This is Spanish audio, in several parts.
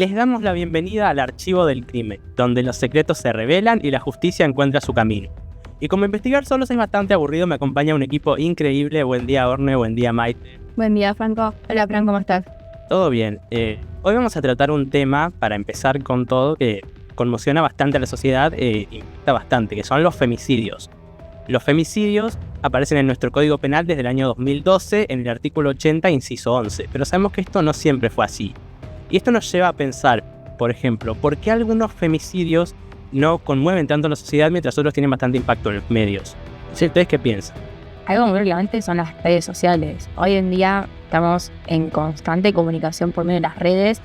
Les damos la bienvenida al Archivo del Crimen, donde los secretos se revelan y la justicia encuentra su camino. Y como investigar solo es bastante aburrido, me acompaña un equipo increíble. Buen día, Orne, buen día, Maite. Buen día, Franco. Hola, Fran, ¿cómo estás? Todo bien. Hoy vamos a tratar un tema, para empezar con todo, que conmociona bastante a la sociedad e impacta bastante, que son los femicidios. Los femicidios aparecen en nuestro Código Penal desde el año 2012, en el artículo 80, inciso 11, pero sabemos que esto no siempre fue así. Y esto nos lleva a pensar, por ejemplo, ¿por qué algunos femicidios no conmueven tanto a la sociedad mientras otros tienen bastante impacto en los medios? ¿Ustedes qué piensan? Algo muy relevante son las redes sociales. Hoy en día estamos en constante comunicación por medio de las redes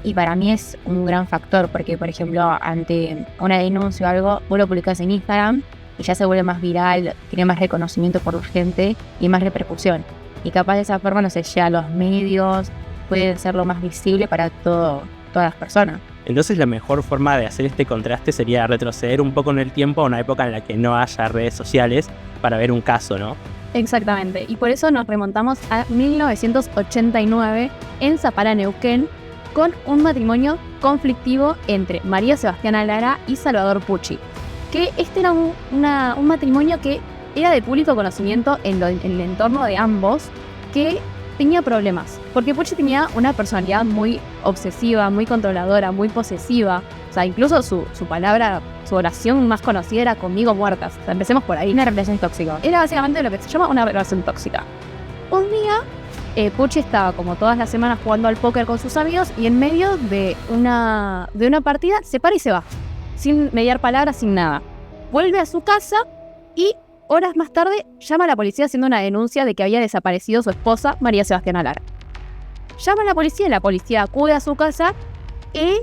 y para mí es un gran factor porque, por ejemplo, ante una denuncia o algo, vos lo publicás en Instagram y ya se vuelve más viral, tiene más reconocimiento por la gente y más repercusión. Y capaz de esa forma no se llega a los medios, puede ser lo más visible para todas las personas. Entonces la mejor forma de hacer este contraste sería retroceder un poco en el tiempo a una época en la que no haya redes sociales para ver un caso, ¿no? Exactamente, y por eso nos remontamos a 1989 en Zapala, Neuquén, con un matrimonio conflictivo entre María Sebastiana Lara y Salvador Pucci. Que este era un matrimonio que era de público conocimiento en el entorno de ambos, que tenía problemas, porque Pucci tenía una personalidad muy obsesiva, muy controladora, muy posesiva. O sea, incluso su palabra, su oración más conocida era "conmigo muertas". O sea, empecemos por ahí. Una relación tóxica. Era básicamente lo que se llama una relación tóxica. Un día, Pucci estaba como todas las semanas jugando al póker con sus amigos y en medio de una partida se para y se va, sin mediar palabras, sin nada. Vuelve a su casa y horas más tarde llama a la policía haciendo una denuncia de que había desaparecido su esposa, María Sebastiana Lara. Llama a la policía acude a su casa y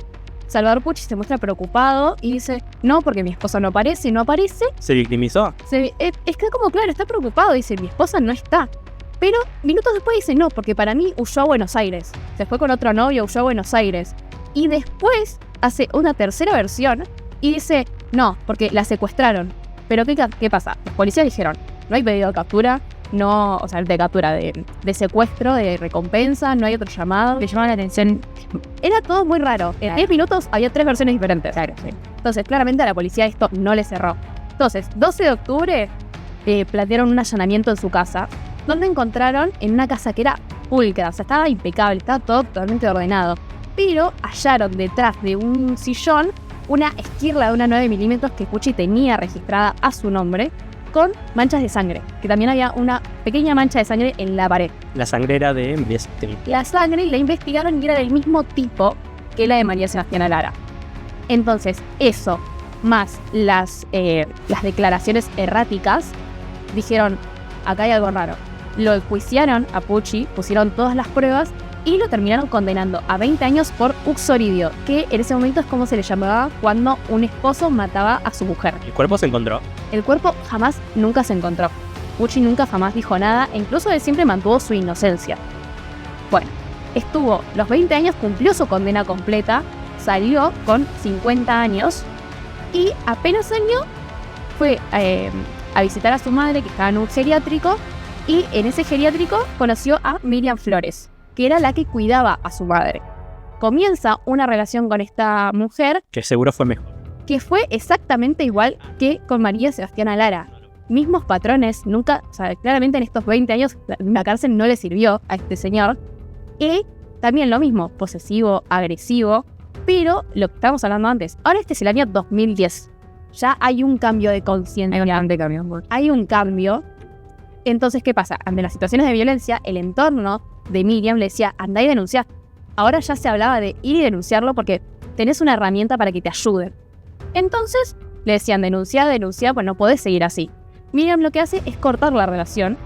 Salvador Pucci se muestra preocupado y dice: no, porque mi esposa no aparece. ¿Se victimizó? Es que como claro, está preocupado, dice: mi esposa no está. Pero minutos después dice: no, porque para mí huyó a Buenos Aires. Se fue con otro novio, huyó a Buenos Aires. Y después hace una tercera versión y dice: no, porque la secuestraron. Pero ¿qué pasa? Los policías dijeron: no hay pedido de captura, no, o sea, de captura, de secuestro, de recompensa, no hay otro llamado. Le llamaba la atención. Era todo muy raro. En 10 minutos había 3 versiones diferentes. Claro, sí. Entonces, claramente a la policía esto no le cerró. Entonces, 12 de octubre, plantearon un allanamiento en su casa, donde encontraron en una casa que era pulcra, o sea, estaba impecable, estaba todo totalmente ordenado. Pero hallaron detrás de un sillón una esquirla de una 9 milímetros que Pucci tenía registrada a su nombre, con manchas de sangre, que también había una pequeña mancha de sangre en la pared. La sangre era de... La sangre la investigaron y era del mismo tipo que la de María Sebastiana Lara. Entonces, eso, más las declaraciones erráticas, dijeron: acá hay algo raro. Lo enjuiciaron a Pucci, pusieron todas las pruebas y lo terminaron condenando a 20 años por uxoridio, que en ese momento es como se le llamaba cuando un esposo mataba a su mujer. ¿El cuerpo se encontró? El cuerpo nunca se encontró. Pucci nunca jamás dijo nada e incluso él siempre mantuvo su inocencia. Bueno, estuvo los 20 años, cumplió su condena completa, salió con 50 años y apenas salió fue a visitar a su madre que estaba en un geriátrico y en ese geriátrico conoció a Miriam Flores, que era la que cuidaba a su madre. Comienza una relación con esta mujer que seguro fue mejor, que fue exactamente igual que con María Sebastiana Lara. Mismos patrones, nunca, o sea, claramente en estos 20 años la cárcel no le sirvió a este señor. Y también lo mismo, posesivo, agresivo, pero lo que estábamos hablando antes, ahora este es el año 2010. Ya hay un cambio de conciencia. Hay un cambio. Entonces, ¿qué pasa? Ante las situaciones de violencia, el entorno de Miriam le decía: andá y denunciá. Ahora ya se hablaba de ir y denunciarlo porque tenés una herramienta para que te ayuden. Entonces le decían: denunciá, pues no podés seguir así. Miriam lo que hace es cortar la relación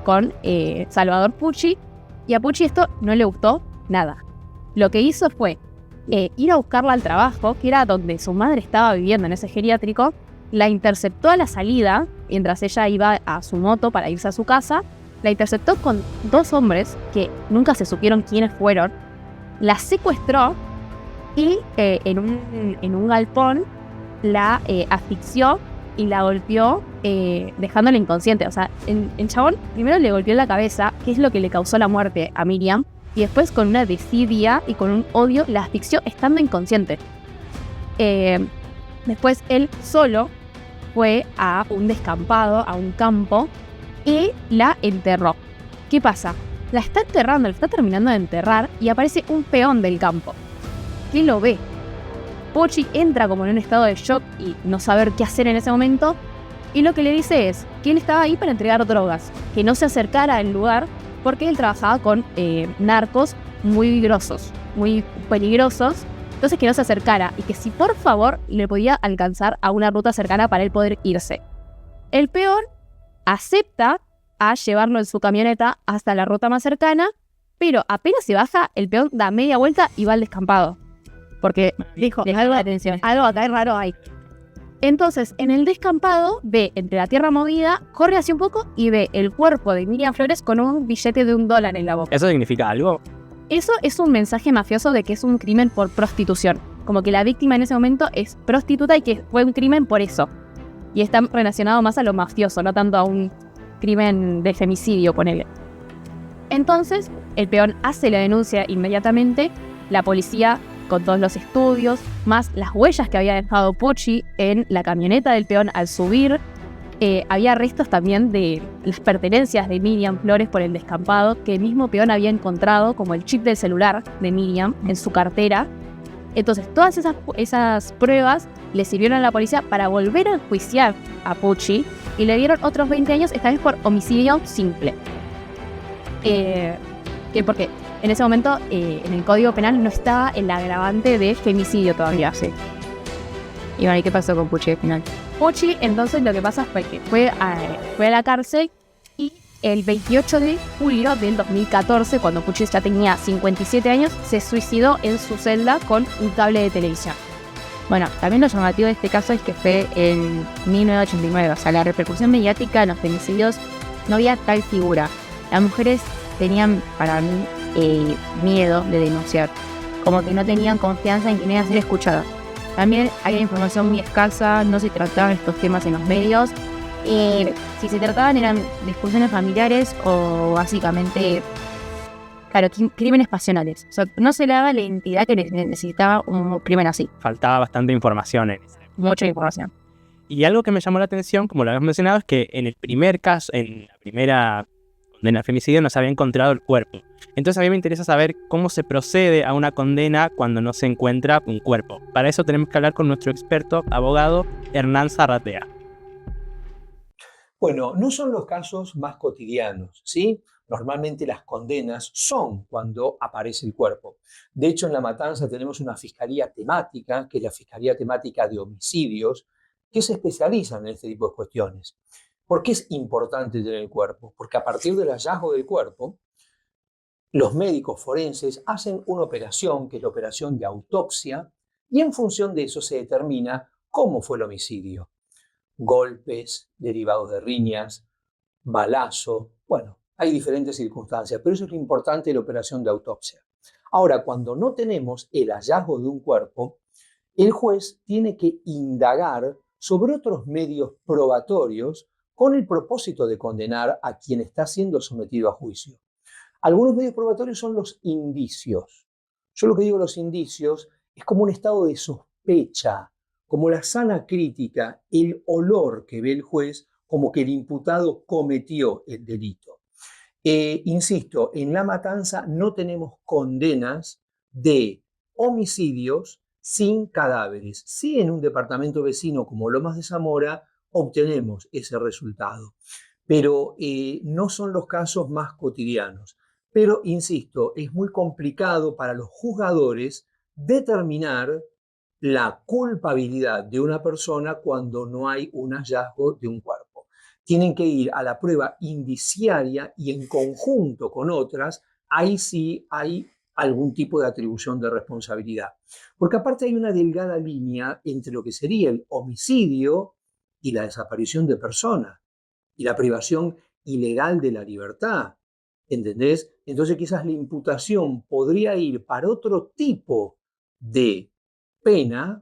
con Salvador Pucci, y a Pucci esto no le gustó nada. Lo que hizo fue ir a buscarla al trabajo, que era donde su madre estaba viviendo, en ese geriátrico. La interceptó a la salida, mientras ella iba a su moto para irse a su casa. La interceptó con 2 hombres que nunca se supieron quiénes fueron. La secuestró y en un galpón la asfixió y la golpeó dejándola inconsciente. O sea, el chabón primero le golpeó en la cabeza, que es lo que le causó la muerte a Miriam, y después con una desidia y con un odio la asfixió estando inconsciente. Después él solo fue a un descampado, a un campo, y la enterró. ¿Qué pasa? La está enterrando, la está terminando de enterrar y aparece un peón del campo que lo ve. Pucci entra como en un estado de shock y no saber qué hacer en ese momento, y lo que le dice es que él estaba ahí para entregar drogas, que no se acercara al lugar porque él trabajaba con narcos muy grosos, muy peligrosos, entonces que no se acercara y que si por favor le podía alcanzar a una ruta cercana para él poder irse. El peón acepta a llevarlo en su camioneta hasta la ruta más cercana, pero apenas se baja, el peón da media vuelta y va al descampado. Porque dijo, algo acá es raro ahí. Entonces, en el descampado, ve entre la tierra movida, corre hacia un poco y ve el cuerpo de Miriam Flores con un billete de $1 en la boca. ¿Eso significa algo? Eso es un mensaje mafioso de que es un crimen por prostitución. Como que la víctima en ese momento es prostituta y que fue un crimen por eso. Y está relacionado más a lo mafioso, no tanto a un crimen de femicidio, ponele. Entonces, el peón hace la denuncia inmediatamente. La policía, con todos los estudios, más las huellas que había dejado Pucci en la camioneta del peón al subir. Había restos también de las pertenencias de Miriam Flores por el descampado, que el mismo peón había encontrado, como el chip del celular de Miriam, en su cartera. Entonces, todas esas pruebas le sirvieron a la policía para volver a enjuiciar a Pucci y le dieron otros 20 años, esta vez por homicidio simple. Porque en ese momento en el Código Penal no estaba el agravante de femicidio todavía. Sí. Y bueno, ¿y qué pasó con Pucci al final? Pucci, entonces, lo que pasa fue que fue a la cárcel y el 28 de julio del 2014, cuando Pucci ya tenía 57 años, se suicidó en su celda con un cable de televisión. Bueno, también lo llamativo de este caso es que fue en 1989, o sea, la repercusión mediática en los femicidios no había tal figura. Las mujeres tenían, para mí, miedo de denunciar, como que no tenían confianza en que iban a ser escuchadas. También había información muy escasa, no se trataban estos temas en los medios, y si se trataban eran discusiones familiares o básicamente, claro, crímenes pasionales. O sea, no se le daba la identidad que necesitaba un crimen así. Faltaba bastante información en ese. Mucha información. Y algo que me llamó la atención, como lo habíamos mencionado, es que en el primer caso, en la primera condena al femicidio, no se había encontrado el cuerpo. Entonces a mí me interesa saber cómo se procede a una condena cuando no se encuentra un cuerpo. Para eso tenemos que hablar con nuestro experto abogado Hernán Zarratea. Bueno, no son los casos más cotidianos, ¿sí? Normalmente las condenas son cuando aparece el cuerpo. De hecho, en La Matanza tenemos una fiscalía temática, que es la Fiscalía Temática de Homicidios, que se especializa en este tipo de cuestiones. ¿Por qué es importante tener el cuerpo? Porque a partir del hallazgo del cuerpo, los médicos forenses hacen una operación, que es la operación de autopsia, y en función de eso se determina cómo fue el homicidio. Golpes derivados de riñas, balazo, bueno, hay diferentes circunstancias, pero eso es lo importante de la operación de autopsia. Ahora, cuando no tenemos el hallazgo de un cuerpo, el juez tiene que indagar sobre otros medios probatorios con el propósito de condenar a quien está siendo sometido a juicio. Algunos medios probatorios son los indicios. Yo lo que digo los indicios es como un estado de sospecha, como la sana crítica, el olor que ve el juez como que el imputado cometió el delito. Insisto, en La Matanza no tenemos condenas de homicidios sin cadáveres. Sí, en un departamento vecino como Lomas de Zamora obtenemos ese resultado, pero no son los casos más cotidianos. Pero, insisto, es muy complicado para los juzgadores determinar la culpabilidad de una persona cuando no hay un hallazgo de un cuerpo. Tienen que ir a la prueba indiciaria y en conjunto con otras, ahí sí hay algún tipo de atribución de responsabilidad. Porque aparte hay una delgada línea entre lo que sería el homicidio y la desaparición de persona y la privación ilegal de la libertad. ¿Entendés? Entonces quizás la imputación podría ir para otro tipo de pena,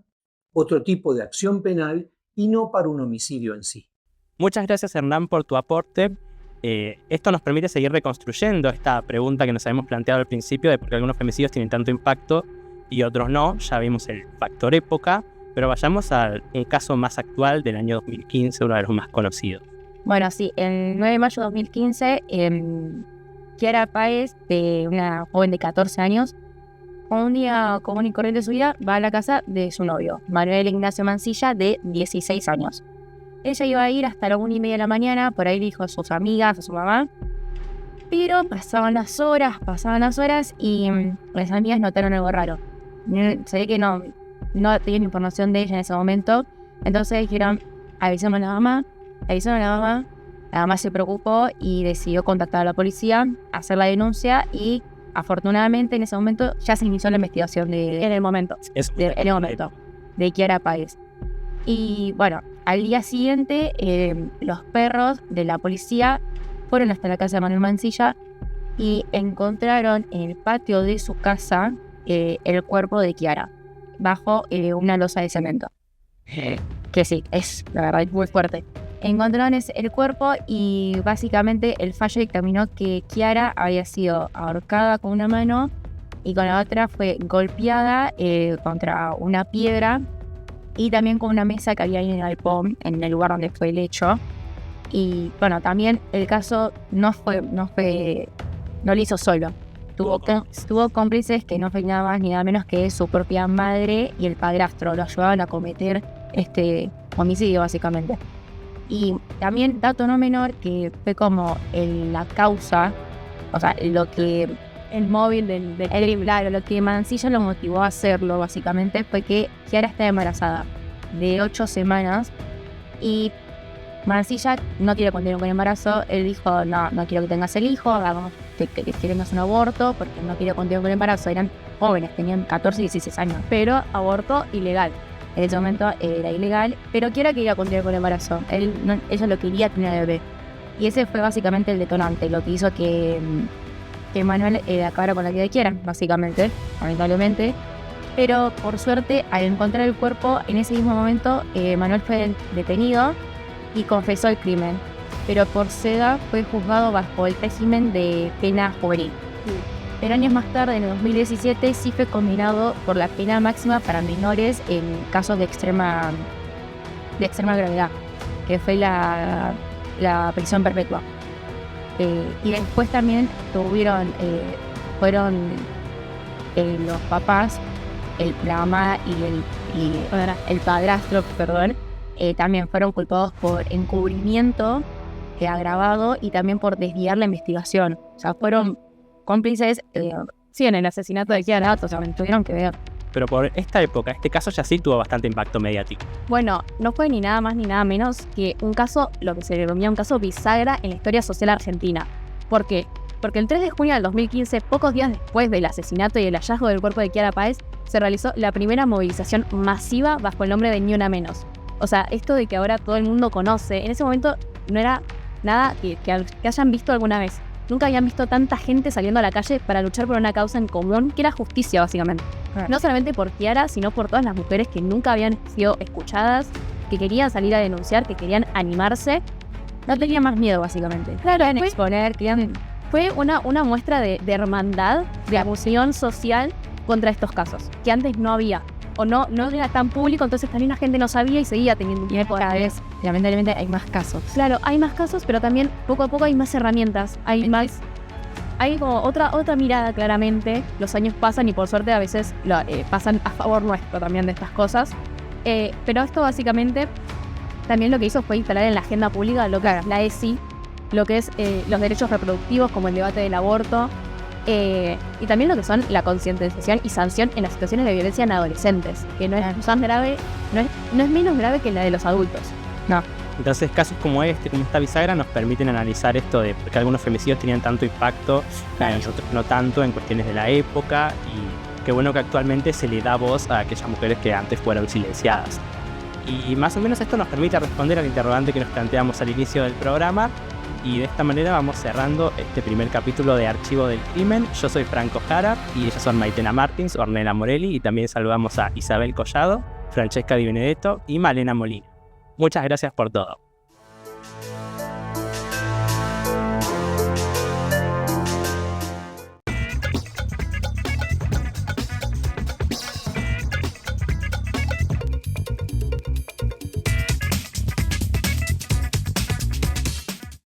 otro tipo de acción penal y no para un homicidio en sí. Muchas gracias, Hernán, por tu aporte. Esto nos permite seguir reconstruyendo esta pregunta que nos habíamos planteado al principio de por qué algunos femicidios tienen tanto impacto y otros no. Ya vimos el factor época, pero vayamos a un caso más actual del año 2015, uno de los más conocidos. Bueno, sí, el 9 de mayo de 2015, Kiara Páez, una joven de 14 años, un día común y corriente de su vida, va a la casa de su novio, Manuel Ignacio Mancilla, de 16 años. Ella iba a ir hasta las 1:30 de la mañana, por ahí le dijo a sus amigas, a su mamá, pero pasaban las horas y las amigas notaron algo raro. Se ve que no tenían información de ella en ese momento, entonces dijeron, avisamos a la mamá. La mamá se preocupó y decidió contactar a la policía, hacer la denuncia y afortunadamente en ese momento ya se inició la investigación En el momento. de Kiara Páez. Y bueno, al día siguiente los perros de la policía fueron hasta la casa de Manuel Mancilla y encontraron en el patio de su casa el cuerpo de Kiara bajo una losa de cemento. Que sí, es la verdad muy fuerte. Encontraron el cuerpo y básicamente el fallo dictaminó que Kiara había sido ahorcada con una mano y con la otra fue golpeada contra una piedra y también con una mesa que había ahí en el galpón, en el lugar donde fue el hecho. Y bueno, también el caso no lo hizo solo. Tuvo cómplices que no fue nada más ni nada menos que su propia madre y el padrastro. Lo ayudaban a cometer este homicidio básicamente. Y también, dato no menor, que fue como la causa, o sea, El móvil del crimen. claro, lo que Mancilla lo motivó a hacerlo básicamente fue que Kiara estaba embarazada de 8 semanas y Mancilla no quiere continuar con el embarazo. Él dijo, no quiero que tengas el hijo, hagamos que tengas un aborto porque no quiero continuar con el embarazo. Eran jóvenes, tenían 14 y 16 años. Pero aborto ilegal. En ese momento era ilegal, pero Kiara quería continuar con el embarazo. Ella lo quería tener el bebé. Y ese fue básicamente el detonante, lo que hizo que Manuel acabara con la vida de Kiara, básicamente, lamentablemente. Pero por suerte, al encontrar el cuerpo, en ese mismo momento, Manuel fue detenido y confesó el crimen. Pero por seda fue juzgado bajo el régimen de pena juvenil. Pero años más tarde, en el 2017, sí fue condenado por la pena máxima para menores en casos de extrema gravedad, que fue la prisión perpetua. Y después también fueron los papás, la mamá y el padrastro, también fueron culpados por encubrimiento agravado y también por desviar la investigación. O sea, fueron cómplices En el asesinato de Kiara. o sea, tuvieron que ver. Pero por esta época, este caso ya sí tuvo bastante impacto mediático. Bueno, no fue ni nada más ni nada menos que un caso, lo que se denomina un caso bisagra en la historia social argentina. ¿Por qué? Porque el 3 de junio del 2015, pocos días después del asesinato y el hallazgo del cuerpo de Kiara Páez, se realizó la primera movilización masiva bajo el nombre de Ni Una Menos. O sea, esto de que ahora todo el mundo conoce, en ese momento no era nada que hayan visto alguna vez. Nunca habían visto tanta gente saliendo a la calle para luchar por una causa en común, que era justicia, básicamente. No solamente por Kiara, sino por todas las mujeres que nunca habían sido escuchadas, que querían salir a denunciar, que querían animarse. No tenían más miedo, básicamente. Claro, en exponer, Fue una muestra de hermandad, de abusión social contra estos casos, que antes no había. O no era tan público, entonces también la gente no sabía y seguía teniendo y cada vez, lamentablemente, hay más casos. Claro, hay más casos, pero también poco a poco hay más herramientas, hay como otra mirada claramente. Los años pasan y por suerte a veces pasan a favor nuestro también de estas cosas. Pero esto básicamente también lo que hizo fue instalar en la agenda pública lo que es la ESI, lo que es los derechos reproductivos como el debate del aborto, y también lo que son la concientización y sanción en las situaciones de violencia en adolescentes, que no es tan grave, no es menos grave que la de los adultos. No. Entonces casos como como esta bisagra, nos permiten analizar esto de por qué algunos femicidios tenían tanto impacto y otros no tanto en cuestiones de la época, y qué bueno que actualmente se le da voz a aquellas mujeres que antes fueron silenciadas. Y más o menos esto nos permite responder al interrogante que nos planteamos al inicio del programa, y de esta manera vamos cerrando este primer capítulo de Archivo del Crimen. Yo soy Franco Jara y ellas son Maitena Martins, Ornella Morelli, y también saludamos a Isabel Collado, Francesca Di Benedetto y Malena Molina. Muchas gracias por todo.